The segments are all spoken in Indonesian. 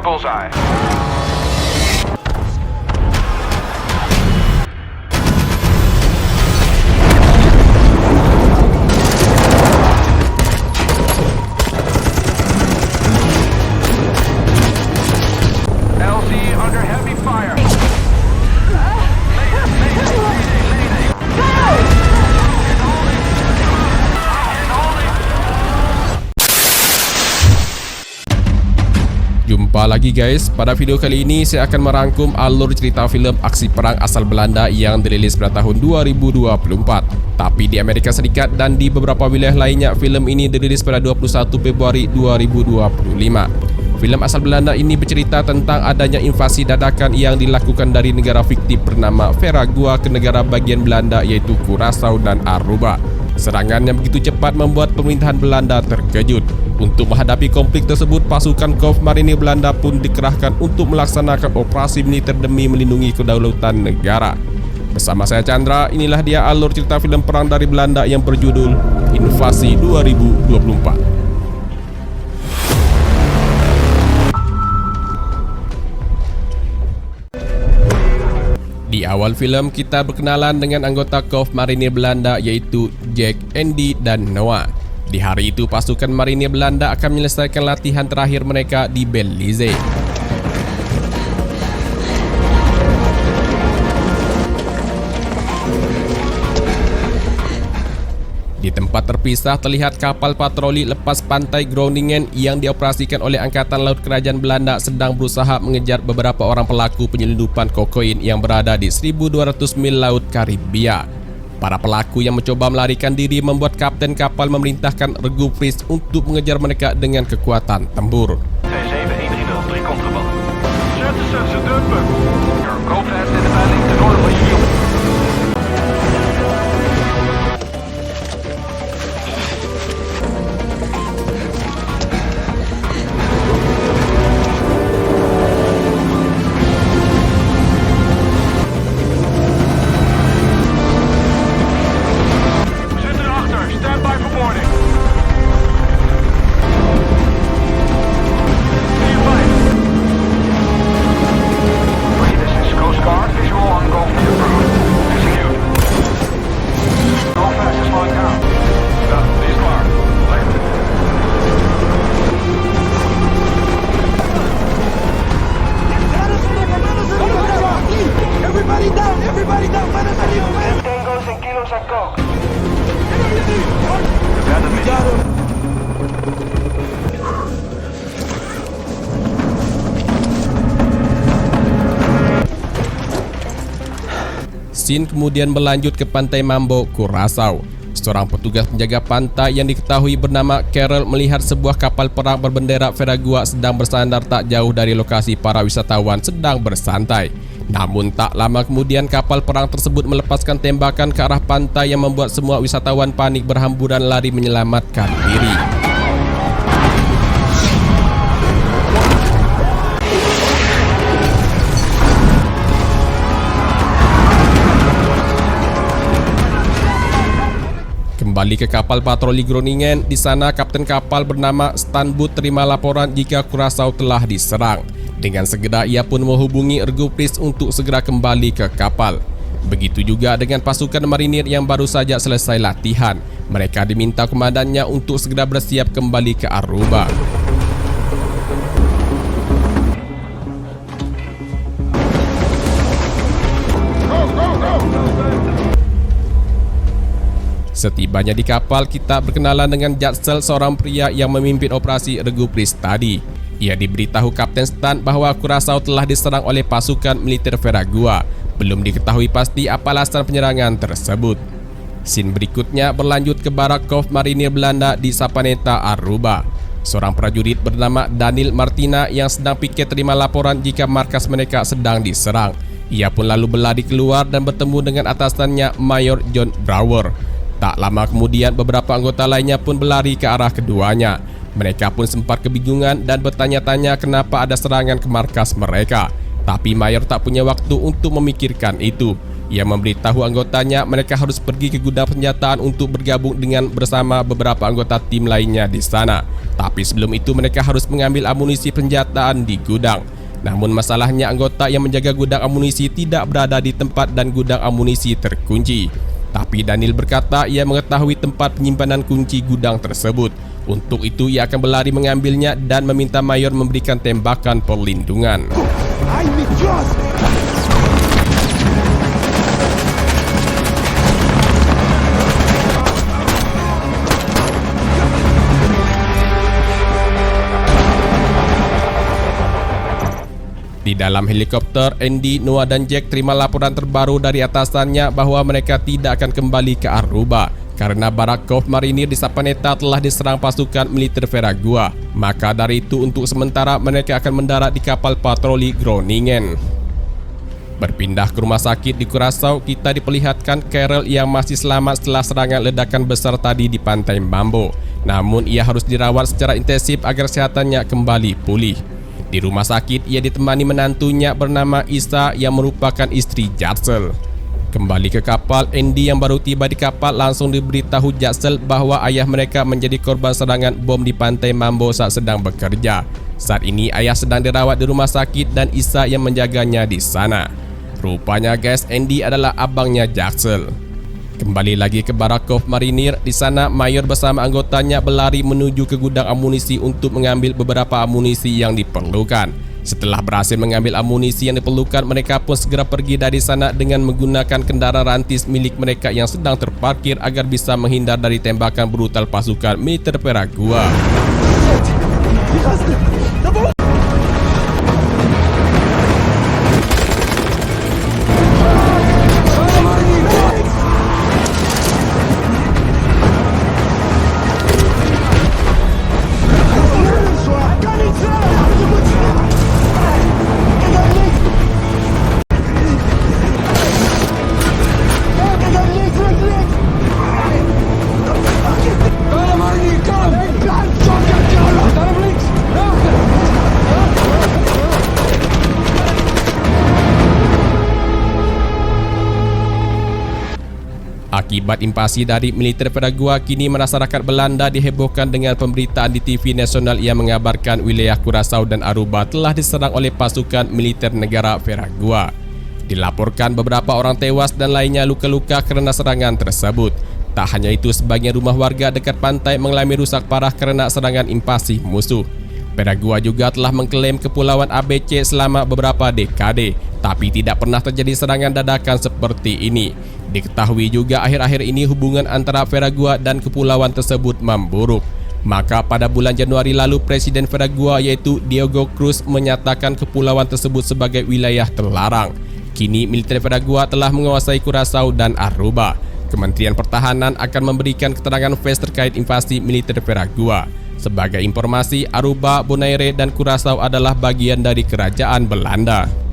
bullseye. LZ under heavy fire. Jumpa lagi guys, pada video kali ini saya akan merangkum alur cerita film aksi perang asal Belanda yang dirilis pada tahun 2024. Tapi di Amerika Serikat dan di beberapa wilayah lainnya, film ini dirilis pada 21 Februari 2025. Film asal Belanda ini bercerita tentang adanya invasi dadakan yang dilakukan dari negara fiktif bernama Veragua ke negara bagian Belanda yaitu Curaçao dan Aruba. Serangan yang begitu cepat membuat pemerintahan Belanda terkejut. Untuk menghadapi konflik tersebut, pasukan Korps Marinir Belanda pun dikerahkan untuk melaksanakan operasi militer demi melindungi kedaulatan negara. Bersama saya Chandra, inilah dia alur cerita film perang dari Belanda yang berjudul Invasi 2024. Di awal film kita berkenalan dengan anggota Korps Marinir Belanda yaitu Jack, Andy, dan Noah. Di hari itu pasukan Marinir Belanda akan menyelesaikan latihan terakhir mereka di Belize. Di tempat terpisah terlihat kapal patroli lepas pantai Groningen yang dioperasikan oleh Angkatan Laut Kerajaan Belanda sedang berusaha mengejar beberapa orang pelaku penyelundupan kokain yang berada di 1200 mil Laut Karibia. Para pelaku yang mencoba melarikan diri membuat kapten kapal memerintahkan Regu Fries untuk mengejar mereka dengan kekuatan tempur. T7130 contraband. Zet de sensor dumpen. Go fast in the valley to north of you. Scene kemudian berlanjut ke pantai Mambo, Curaçao. Seorang petugas penjaga pantai yang diketahui bernama Carol melihat sebuah kapal perang berbendera Veragua sedang bersandar tak jauh dari lokasi para wisatawan sedang bersantai. Namun tak lama kemudian kapal perang tersebut melepaskan tembakan ke arah pantai yang membuat semua wisatawan panik berhamburan lari menyelamatkan diri. Kembali ke kapal patroli Groningen, di sana kapten kapal bernama Stanbut terima laporan jika Curaçao telah diserang. Dengan segera ia pun menghubungi Regu Fries untuk segera kembali ke kapal. Begitu juga dengan pasukan marinir yang baru saja selesai latihan. Mereka diminta komandannya untuk segera bersiap kembali ke Aruba. Setibanya di kapal, kita berkenalan dengan Jatsel, seorang pria yang memimpin operasi Regu Fries tadi. Ia diberitahu Kapten Stan bahwa Curaçao telah diserang oleh pasukan militer Veragua. Belum diketahui pasti apa alasan penyerangan tersebut. Scene berikutnya berlanjut ke barak Korps Marinir Belanda di Sapaneta, Aruba. Seorang prajurit bernama Daniel Martina yang sedang pikir terima laporan jika markas mereka sedang diserang. Ia pun lalu berlari keluar dan bertemu dengan atasannya Mayor John Brower. Tak lama kemudian beberapa anggota lainnya pun berlari ke arah keduanya. Mereka pun sempat kebingungan dan bertanya-tanya kenapa ada serangan ke markas mereka. Tapi Mayor tak punya waktu untuk memikirkan itu. Ia memberitahu anggotanya mereka harus pergi ke gudang senjataan untuk bergabung bersama beberapa anggota tim lainnya di sana. Tapi sebelum itu mereka harus mengambil amunisi senjataan di gudang. Namun masalahnya anggota yang menjaga gudang amunisi tidak berada di tempat dan gudang amunisi terkunci. Tapi Daniel berkata ia mengetahui tempat penyimpanan kunci gudang tersebut. Untuk itu ia akan berlari mengambilnya dan meminta Mayor memberikan tembakan perlindungan. Di dalam helikopter, Andy, Noah dan Jack terima laporan terbaru dari atasannya bahwa mereka tidak akan kembali ke Aruba karena barak Cove Marinir di Sapaneta telah diserang pasukan militer Veragua. Maka dari itu untuk sementara mereka akan mendarat di kapal patroli Groningen. Berpindah ke rumah sakit di Curaçao, kita diperlihatkan Carol yang masih selamat setelah serangan ledakan besar tadi di pantai Mambo. Namun ia harus dirawat secara intensif agar kesehatannya kembali pulih. Di rumah sakit, ia ditemani menantunya bernama Isa yang merupakan istri Jatsel. Kembali ke kapal, Andy yang baru tiba di kapal langsung diberitahu Jatsel bahwa ayah mereka menjadi korban serangan bom di pantai Mambo saat sedang bekerja. Saat ini ayah sedang dirawat di rumah sakit dan Isa yang menjaganya di sana. Rupanya guys, Andy adalah abangnya Jatsel. Kembali lagi ke barak Cove Marinir, di sana Mayor bersama anggotanya berlari menuju ke gudang amunisi untuk mengambil beberapa amunisi yang diperlukan. Setelah berhasil mengambil amunisi yang diperlukan, mereka pun segera pergi dari sana dengan menggunakan kendaraan rantis milik mereka yang sedang terparkir agar bisa menghindar dari tembakan brutal pasukan militer Veragua. Akibat invasi dari militer Veragua, kini masyarakat Belanda dihebohkan dengan pemberitaan di TV nasional yang mengabarkan wilayah Curaçao dan Aruba telah diserang oleh pasukan militer negara Veragua. Dilaporkan beberapa orang tewas dan lainnya luka-luka karena serangan tersebut. Tak hanya itu, sebagian rumah warga dekat pantai mengalami rusak parah karena serangan invasi musuh. Veragua juga telah mengklaim kepulauan ABC selama beberapa dekade, tapi tidak pernah terjadi serangan dadakan seperti ini. Diketahui juga akhir-akhir ini hubungan antara Veragua dan kepulauan tersebut memburuk. Maka pada bulan Januari lalu Presiden Veragua yaitu Diogo Cruz menyatakan kepulauan tersebut sebagai wilayah terlarang. Kini militer Veragua telah menguasai Curaçao dan Aruba. Kementerian Pertahanan akan memberikan keterangan pers terkait invasi militer Veragua. Sebagai informasi, Aruba, Bonaire dan Curaçao adalah bagian dari kerajaan Belanda.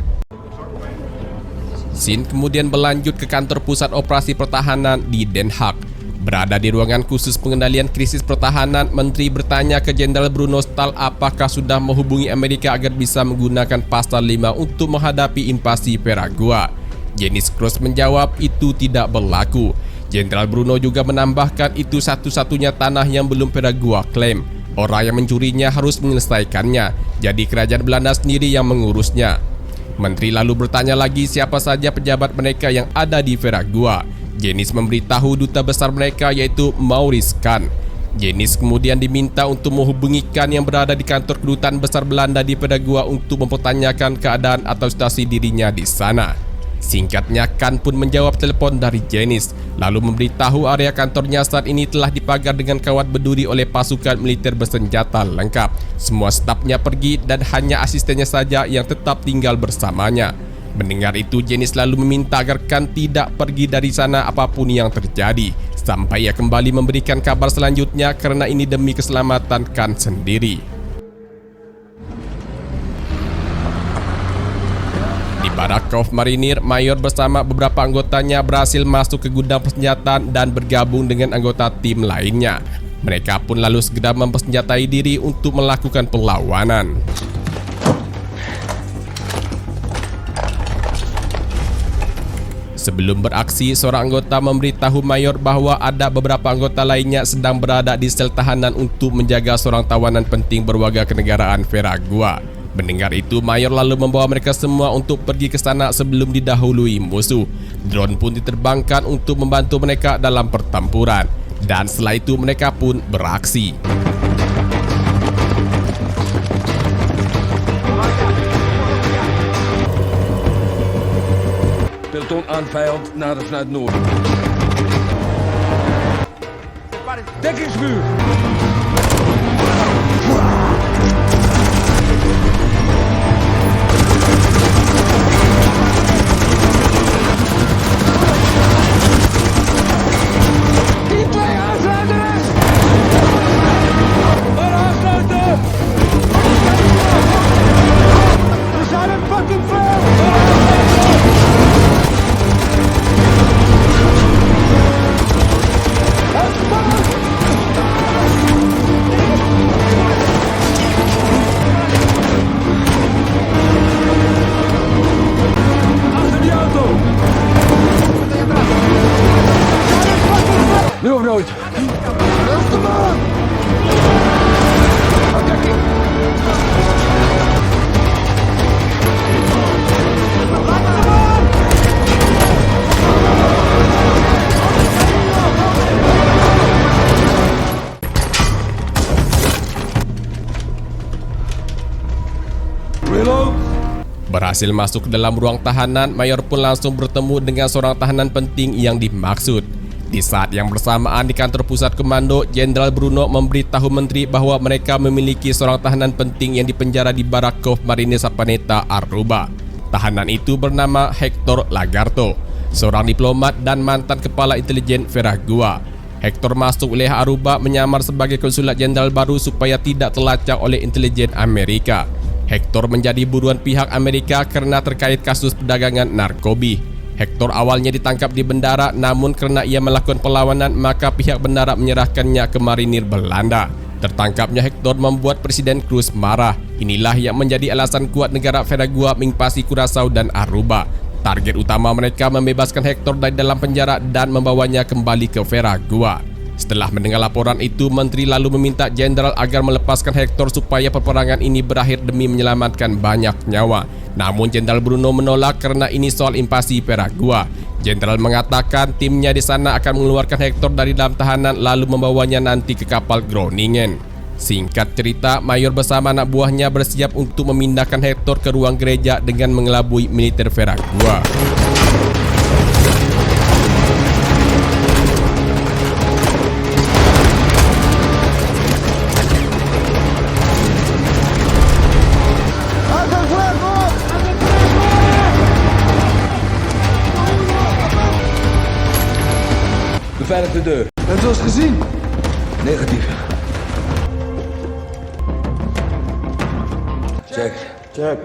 Scene kemudian berlanjut ke kantor pusat operasi pertahanan di Den Haag. Berada di ruangan khusus pengendalian krisis pertahanan, Menteri bertanya ke Jenderal Bruno Stahl apakah sudah menghubungi Amerika agar bisa menggunakan pasal 5 untuk menghadapi invasi Veragua. Janis Cross menjawab itu tidak berlaku. Jenderal Bruno juga menambahkan itu satu-satunya tanah yang belum Veragua klaim. Orang yang mencurinya harus menyelesaikannya, jadi kerajaan Belanda sendiri yang mengurusnya. Menteri lalu bertanya lagi siapa saja pejabat mereka yang ada di Veragua. Janis memberitahu duta besar mereka yaitu Maurice Kahn. Janis kemudian diminta untuk menghubungi Kahn yang berada di kantor kedutaan besar Belanda di Veragua untuk mempertanyakan keadaan atau situasi dirinya di sana. Singkatnya, Kahn pun menjawab telepon dari Janis, lalu memberitahu area kantornya saat ini telah dipagar dengan kawat berduri oleh pasukan militer bersenjata lengkap. Semua stafnya pergi dan hanya asistennya saja yang tetap tinggal bersamanya. Mendengar itu, Janis lalu meminta agar Kahn tidak pergi dari sana apapun yang terjadi, sampai ia kembali memberikan kabar selanjutnya karena ini demi keselamatan Kahn sendiri. Di barak Cove Marinir, Mayor bersama beberapa anggotanya berhasil masuk ke gudang persenjataan dan bergabung dengan anggota tim lainnya. Mereka pun lalu segera mempersenjatai diri untuk melakukan perlawanan. Sebelum beraksi, seorang anggota memberitahu Mayor bahwa ada beberapa anggota lainnya sedang berada di sel tahanan untuk menjaga seorang tawanan penting berwarga kenegaraan Veragua. Mendengar itu, Mayor lalu membawa mereka semua untuk pergi ke sana sebelum didahului musuh. Drone pun diterbangkan untuk membantu mereka dalam pertempuran. Dan setelah itu mereka pun beraksi. Peloton aan vijand nadert vanuit noorden. Dekkingsvuur! Die twee aansluiters! Maar aansluiten! We zijn een fucking veel! Nu of nooit? Berhasil masuk ke dalam ruang tahanan, Mayor pun langsung bertemu dengan seorang tahanan penting yang dimaksud. Di saat yang bersamaan di kantor pusat komando, Jenderal Bruno memberitahu menteri bahwa mereka memiliki seorang tahanan penting yang dipenjara di Barakov Marine Sapaneta, Aruba. Tahanan itu bernama Hector Lagarto, seorang diplomat dan mantan kepala intelijen Veragua. Hector masuk wilayah Aruba menyamar sebagai konsulat jenderal baru supaya tidak terlacak oleh intelijen Amerika. Hector menjadi buruan pihak Amerika karena terkait kasus perdagangan narkobi. Hector awalnya ditangkap di bendara, namun karena ia melakukan perlawanan maka pihak bendara menyerahkannya ke marinir Belanda. Tertangkapnya Hector membuat Presiden Cruz marah. Inilah yang menjadi alasan kuat negara Veragua menginvasi Curaçao dan Aruba. Target utama mereka membebaskan Hector dari dalam penjara dan membawanya kembali ke Veragua. Setelah mendengar laporan itu, menteri lalu meminta jenderal agar melepaskan Hector supaya peperangan ini berakhir demi menyelamatkan banyak nyawa. Namun Jenderal Bruno menolak karena ini soal invasi Veragua. Jenderal mengatakan timnya di sana akan mengeluarkan Hector dari dalam tahanan lalu membawanya nanti ke kapal Groningen. Singkat cerita, Mayor bersama anak buahnya bersiap untuk memindahkan Hector ke ruang gereja dengan mengelabui militer Veragua. Beveilig de deur. Hebben we ons gezien? Negatief. Check. Check.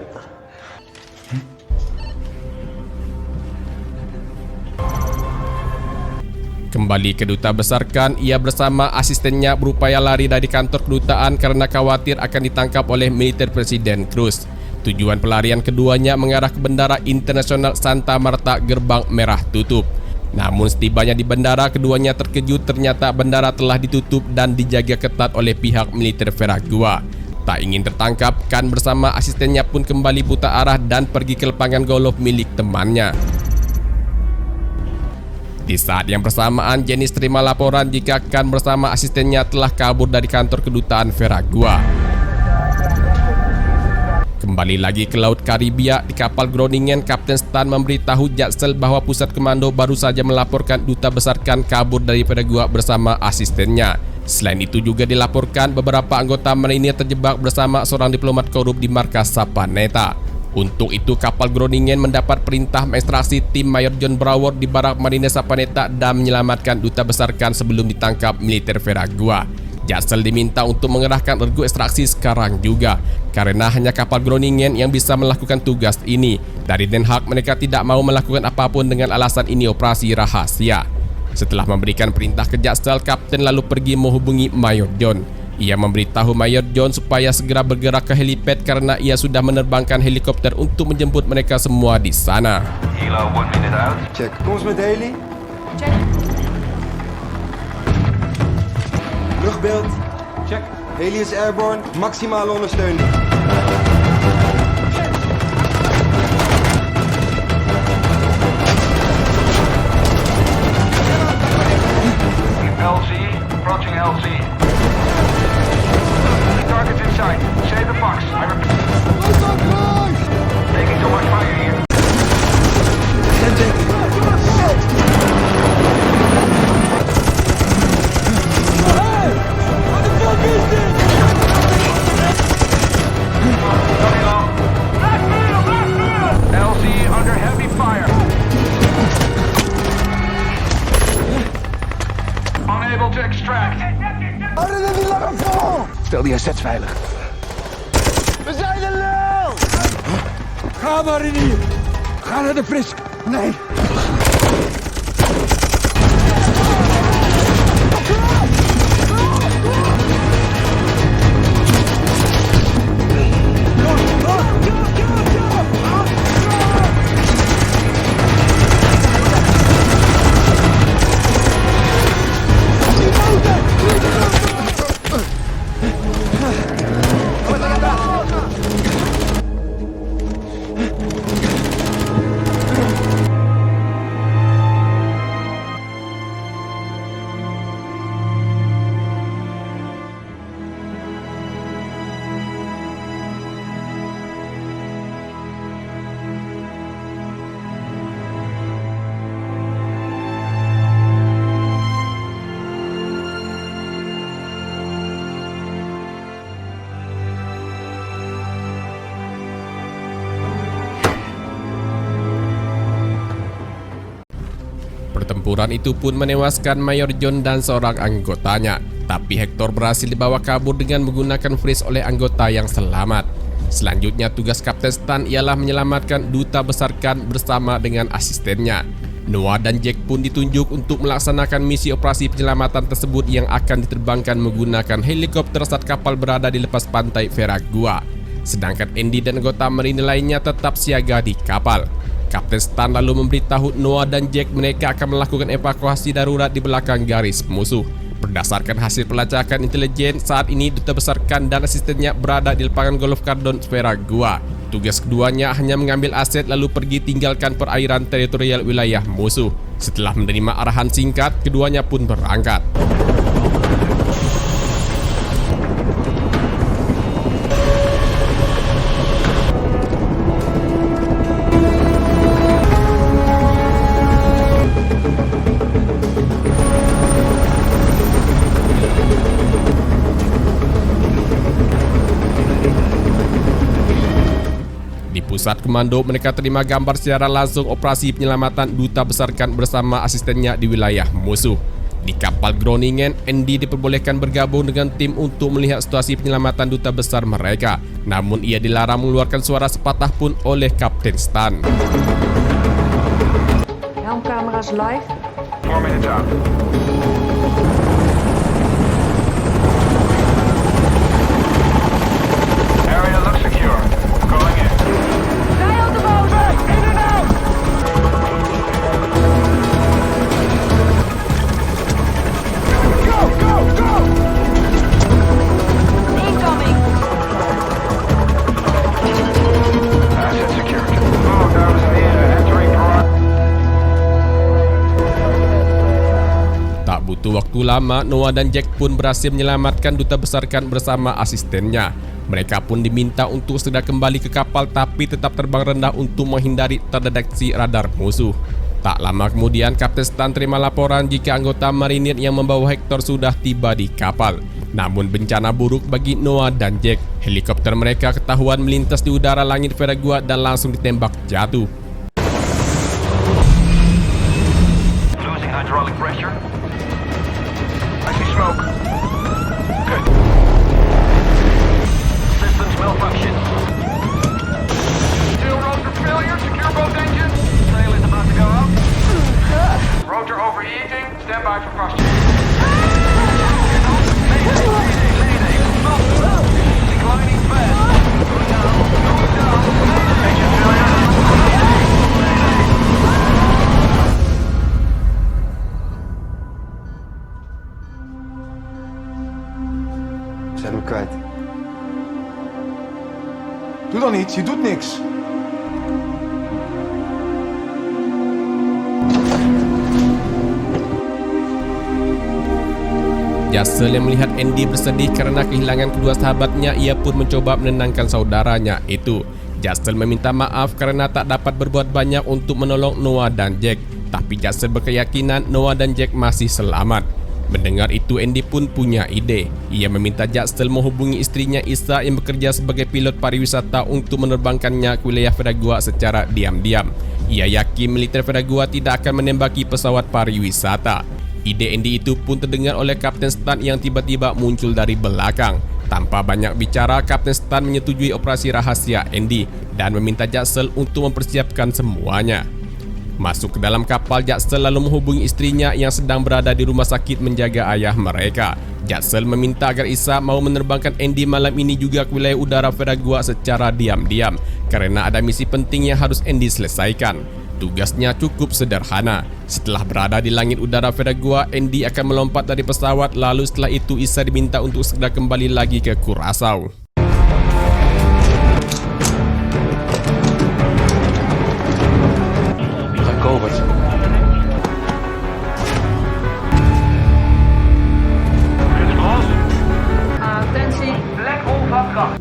Kembali ke duta besar Khan, ia bersama asistennya berupaya lari dari kantor kedutaan karena khawatir akan ditangkap oleh militer Presiden Cruz. Tujuan pelarian keduanya mengarah ke Bandara Internasional Santa Marta, gerbang merah tutup. Namun setibanya di bandara, keduanya terkejut ternyata bandara telah ditutup dan dijaga ketat oleh pihak militer Veragua. Tak ingin tertangkap, Khan bersama asistennya pun kembali putar arah dan pergi ke lapangan golf milik temannya. Di saat yang bersamaan, Janice terima laporan jika Khan bersama asistennya telah kabur dari kantor kedutaan Veragua. Kembali lagi ke Laut Karibia, di kapal Groningen, Kapten Stan memberitahu Jaksel bahwa pusat komando baru saja melaporkan duta besar Khan kabur dari Veragua bersama asistennya. Selain itu juga dilaporkan beberapa anggota marinir terjebak bersama seorang diplomat korup di markas Sapaneta. Untuk itu kapal Groningen mendapat perintah mengekstraksi tim Mayor John Brower di barak Marine Sapaneta dan menyelamatkan duta besar Khan sebelum ditangkap militer Veragua. Jaksel diminta untuk mengerahkan regu ekstraksi sekarang juga, karena hanya kapal Groningen yang bisa melakukan tugas ini. Dari Den Haag mereka tidak mau melakukan apapun dengan alasan ini operasi rahasia. Setelah memberikan perintah ke Jaksel, Kapten lalu pergi menghubungi Mayor John. Ia memberitahu Mayor John supaya segera bergerak ke helipad karena ia sudah menerbangkan helikopter untuk menjemput mereka semua di sana. Hilo 1 minute out. Check. Kom eens met heli. Check. Luchtbeeld. Check. Heli is airborne. Maximale ondersteuning. LZ, approaching LZ. Targets in sight. Save the fox. I repeat. Taking too much fire here. LZ under heavy fire. Unable to extract. Stel die assets veilig. We zijn er lul! Ga maar in hier. Ga naar de Frisk. Nee. Pertempuran itu pun menewaskan Mayor John dan seorang anggotanya. Tapi Hector berhasil dibawa kabur dengan menggunakan freeze oleh anggota yang selamat. Selanjutnya tugas Kapten Stan ialah menyelamatkan Duta Besar Khan bersama dengan asistennya. Noah dan Jack pun ditunjuk untuk melaksanakan misi operasi penyelamatan tersebut yang akan diterbangkan menggunakan helikopter saat kapal berada di lepas pantai Veragua. Sedangkan Andy dan anggota marine lainnya tetap siaga di kapal. Kapten Stan lalu memberitahu Noah dan Jack mereka akan melakukan evakuasi darurat di belakang garis musuh. Berdasarkan hasil pelacakan intelijen, saat ini Duta Besar Khan dan asistennya berada di lapangan golf Cardon Veragua. Tugas keduanya hanya mengambil aset lalu pergi tinggalkan perairan teritorial wilayah musuh. Setelah menerima arahan singkat, keduanya pun berangkat. Pusat komando mereka terima gambar secara langsung operasi penyelamatan Duta Besar Khan bersama asistennya di wilayah musuh. Di kapal Groningen, Andy diperbolehkan bergabung dengan tim untuk melihat situasi penyelamatan Duta Besar mereka. Namun ia dilarang mengeluarkan suara sepatah pun oleh Kapten Stan. Helmcamera's live. 4 minutes out. Area looks secure. Going in. Waktu lama, Noah dan Jack pun berhasil menyelamatkan Duta Besar Khan bersama asistennya. Mereka pun diminta untuk segera kembali ke kapal tapi tetap terbang rendah untuk menghindari terdeteksi radar musuh. Tak lama kemudian, Kapten Stan terima laporan jika anggota marinir yang membawa Hector sudah tiba di kapal. Namun bencana buruk bagi Noah dan Jack. Helikopter mereka ketahuan melintas di udara langit Veragua dan langsung ditembak jatuh. Losing hydraulic pressure. I see smoke. Good. Systems malfunction. Tail rotor failure. Secure both engines. Sail is about to go out. Rotor overheating. Stand by for cross check. Mayday. politie doet niks. Jassel yang melihat Andy bersedih karena kehilangan kedua sahabatnya, ia pun mencoba menenangkan saudaranya itu. Jassel meminta maaf karena tak dapat berbuat banyak untuk menolong Noah dan Jack. Tapi Jassel berkeyakinan Noah dan Jack masih selamat. Mendengar itu, Andy pun punya ide. Ia meminta Jassel menghubungi istrinya Isa yang bekerja sebagai pilot pariwisata untuk menerbangkannya ke wilayah Veragua secara diam-diam. Ia yakin militer Veragua tidak akan menembaki pesawat pariwisata. Ide Andy itu pun terdengar oleh Kapten Stan yang tiba-tiba muncul dari belakang. Tanpa banyak bicara, Kapten Stan menyetujui operasi rahasia Andy dan meminta Jassel untuk mempersiapkan semuanya. Masuk ke dalam kapal, Jassel lalu menghubungi istrinya yang sedang berada di rumah sakit menjaga ayah mereka. Jassel meminta agar Isa mau menerbangkan Andy malam ini juga ke wilayah udara Veragua secara diam-diam karena ada misi penting yang harus Andy selesaikan. Tugasnya cukup sederhana. Setelah berada di langit udara Veragua, Andy akan melompat dari pesawat, lalu setelah itu Isa diminta untuk segera kembali lagi ke Curaçao. Attentie, Black hole van kracht.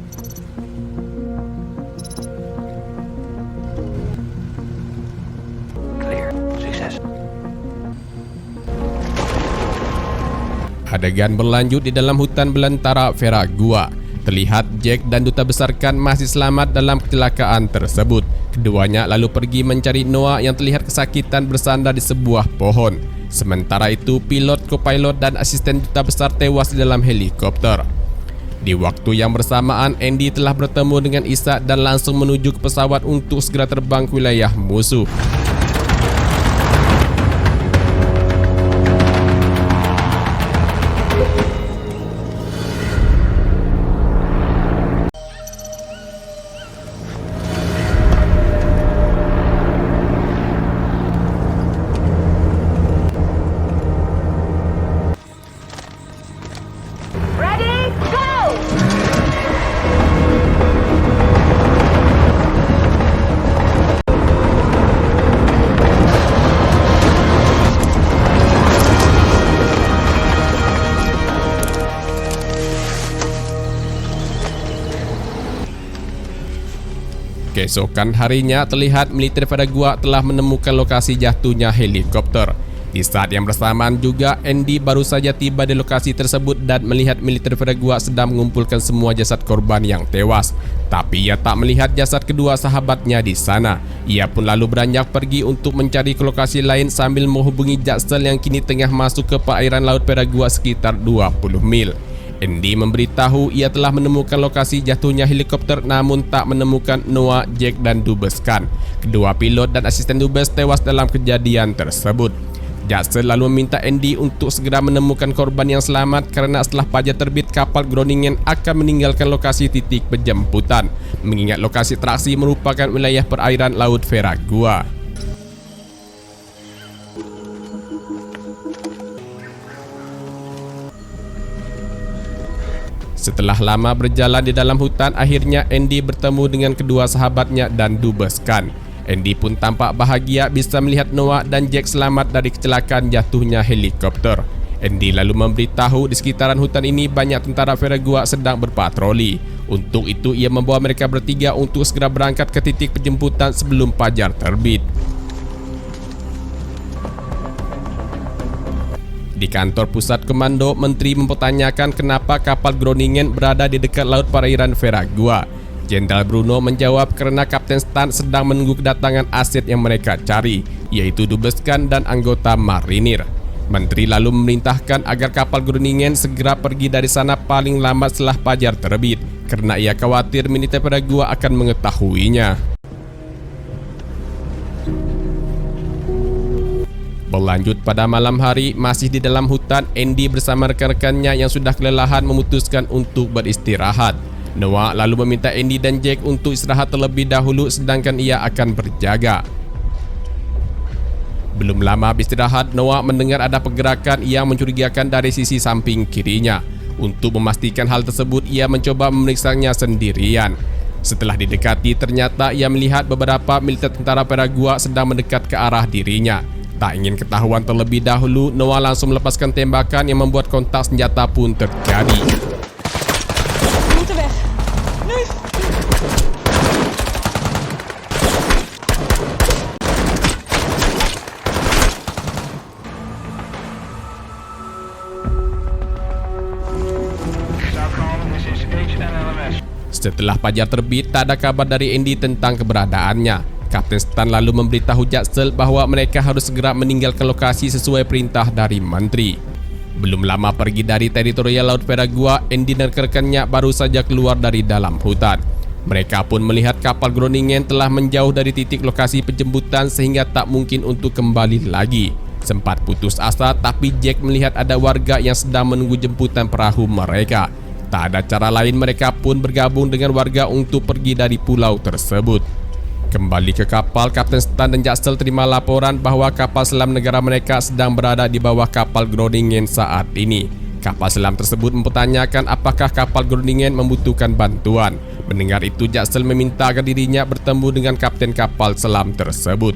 Clear. Sukses. Adegan berlanjut di dalam hutan belantara Veragua. Terlihat Jack dan Duta Besar Khan masih selamat dalam kecelakaan tersebut. Keduanya lalu pergi mencari Noah yang terlihat kesakitan bersandar di sebuah pohon. Sementara itu, pilot, kopilot, dan asisten Duta Besar tewas di dalam helikopter. Di waktu yang bersamaan, Andy telah bertemu dengan Isa dan langsung menuju ke pesawat untuk segera terbang ke wilayah musuh. ready, go! Keesokan harinya, terlihat militer Veragua telah menemukan lokasi jatuhnya helikopter. Di saat yang bersamaan juga, Andy baru saja tiba di lokasi tersebut dan melihat militer Veragua sedang mengumpulkan semua jasad korban yang tewas. Tapi ia tak melihat jasad kedua sahabatnya di sana. Ia pun lalu beranjak pergi untuk mencari ke lokasi lain sambil menghubungi Jassel yang kini tengah masuk ke perairan laut Veragua sekitar 20 mil. Andy memberitahu ia telah menemukan lokasi jatuhnya helikopter namun tak menemukan Noah, Jack, dan Dubes Khan. Kedua pilot dan asisten Dubes tewas dalam kejadian tersebut. Jassel lalu meminta Andy untuk segera menemukan korban yang selamat karena setelah fajar terbit kapal Groningen akan meninggalkan lokasi titik penjemputan, mengingat lokasi traksi merupakan wilayah perairan laut Veragua. Setelah lama berjalan di dalam hutan, akhirnya Andy bertemu dengan kedua sahabatnya dan Dubes Khan. Andy pun tampak bahagia bisa melihat Noah dan Jack selamat dari kecelakaan jatuhnya helikopter. Andy lalu memberitahu di sekitaran hutan ini banyak tentara Veragua sedang berpatroli. Untuk itu ia membawa mereka bertiga untuk segera berangkat ke titik penjemputan sebelum fajar terbit. Di kantor pusat komando, menteri mempertanyakan kenapa kapal Groningen berada di dekat laut perairan Veragua. Jenderal Bruno menjawab karena Kapten Stan sedang menunggu kedatangan aset yang mereka cari, yaitu Dubes Khan dan anggota marinir. Menteri lalu memerintahkan agar kapal Groningen segera pergi dari sana paling lambat setelah fajar terbit, karena ia khawatir militer Veragua akan mengetahuinya. Berlanjut pada malam hari, masih di dalam hutan, Andy bersama rekan-rekannya yang sudah kelelahan memutuskan untuk beristirahat. Noah lalu meminta Andy dan Jack untuk istirahat terlebih dahulu sedangkan ia akan berjaga. Belum lama beristirahat, Noah mendengar ada pergerakan yang mencurigakan dari sisi samping kirinya. Untuk memastikan hal tersebut, ia mencoba memeriksanya sendirian. Setelah didekati, ternyata ia melihat beberapa militer tentara Paraguay sedang mendekat ke arah dirinya. Tak ingin ketahuan terlebih dahulu, Noah langsung melepaskan tembakan yang membuat kontak senjata pun terjadi. We moeten weg. Nu! Setelah fajar terbit, tak ada kabar dari Andy tentang keberadaannya. Kapten Stan lalu memberitahu Jaxel bahawa mereka harus segera meninggalkan lokasi sesuai perintah dari menteri. Belum lama pergi dari teritorial Laut Paraguay, Andy dan rekannya baru saja keluar dari dalam hutan. Mereka pun melihat kapal Groningen telah menjauh dari titik lokasi penjemputan sehingga tak mungkin untuk kembali lagi. Sempat putus asa, tapi Jack melihat ada warga yang sedang menunggu jemputan perahu mereka. Tak ada cara lain, mereka pun bergabung dengan warga untuk pergi dari pulau tersebut. Kembali ke kapal, Kapten Stan dan Jaxel terima laporan bahawa kapal selam negara mereka sedang berada di bawah kapal Groningen saat ini. Kapal selam tersebut mempertanyakan apakah kapal Groningen membutuhkan bantuan. Mendengar itu, Jaxel meminta agar dirinya bertemu dengan kapten kapal selam tersebut.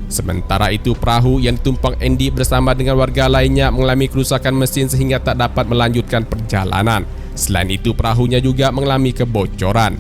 Sementara itu, perahu yang ditumpang Andy bersama dengan warga lainnya mengalami kerusakan mesin sehingga tak dapat melanjutkan perjalanan. Selain itu, perahunya juga mengalami kebocoran.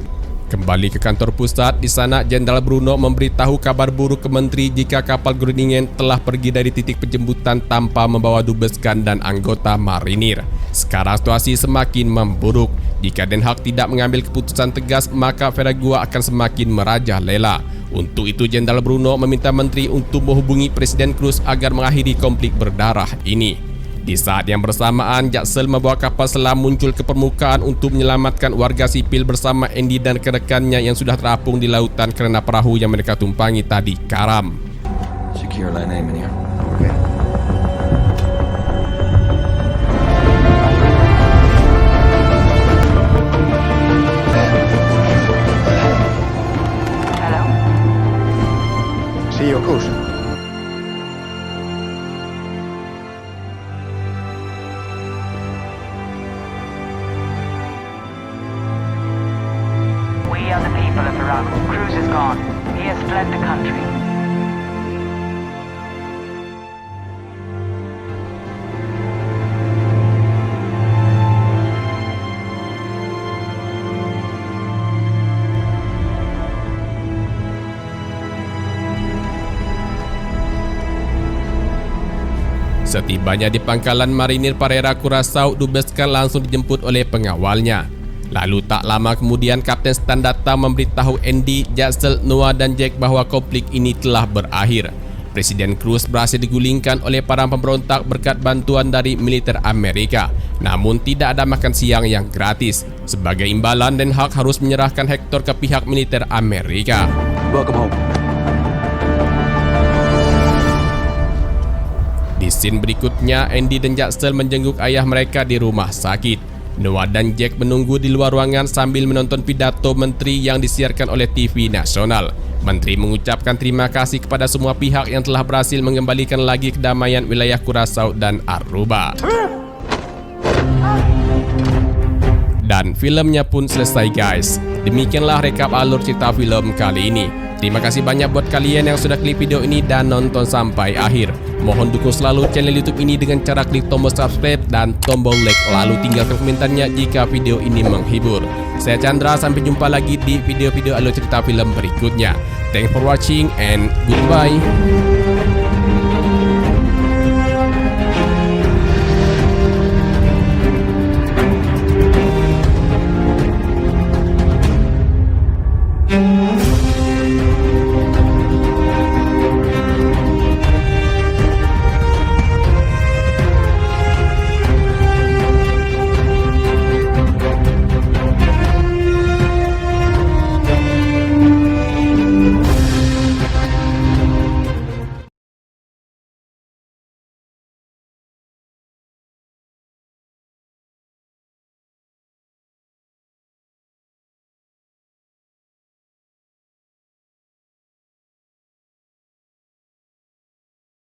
Kembali ke kantor pusat, di sana Jenderal Bruno memberitahu kabar buruk ke menteri jika kapal Groningen telah pergi dari titik penjemputan tanpa membawa dubes Gun dan anggota marinir. Sekarang situasi semakin memburuk. Jika Den Haag tidak mengambil keputusan tegas, maka Paraguay akan semakin merajalela. Untuk itu, Jenderal Bruno meminta menteri untuk menghubungi Presiden Cruz agar mengakhiri konflik berdarah ini. Di saat yang bersamaan, Jaxel membawa kapal selam muncul ke permukaan untuk menyelamatkan warga sipil bersama Andy dan rekannya yang sudah terapung di lautan kerana perahu yang mereka tumpangi tadi karam. Secure line A, meneer. Oké. Hello? See your course. We are the people of Paraguay. Cruz is gone. He has fled the country. Setibanya di pangkalan marinir Parera Curaçao, dubes Gun langsung dijemput oleh pengawalnya. Lalu tak lama kemudian, Kapten Stan datang memberitahu Andy, Jaxel, Noah dan Jack bahawa konflik ini telah berakhir. Presiden Cruz berhasil digulingkan oleh para pemberontak berkat bantuan dari militer Amerika. Namun tidak ada makan siang yang gratis. Sebagai imbalan, Den Haag harus menyerahkan Hector ke pihak militer Amerika. Welcome home. Di scene berikutnya, Andy dan Jaxel menjenguk ayah mereka di rumah sakit. Noah dan Jack menunggu di luar ruangan sambil menonton pidato menteri yang disiarkan oleh TV nasional. Menteri mengucapkan terima kasih kepada semua pihak yang telah berhasil mengembalikan lagi kedamaian wilayah Curaçao dan Aruba. Dan filmnya pun selesai, guys. Demikianlah rekap alur cerita film kali ini. Terima kasih banyak buat kalian yang sudah klik video ini dan nonton sampai akhir. Mohon dukung selalu channel YouTube ini dengan cara klik tombol subscribe dan tombol like. Lalu tinggalkan komentarnya jika video ini menghibur. Saya Chandra, sampai jumpa lagi di video-video alur cerita film berikutnya. Thanks for watching and goodbye.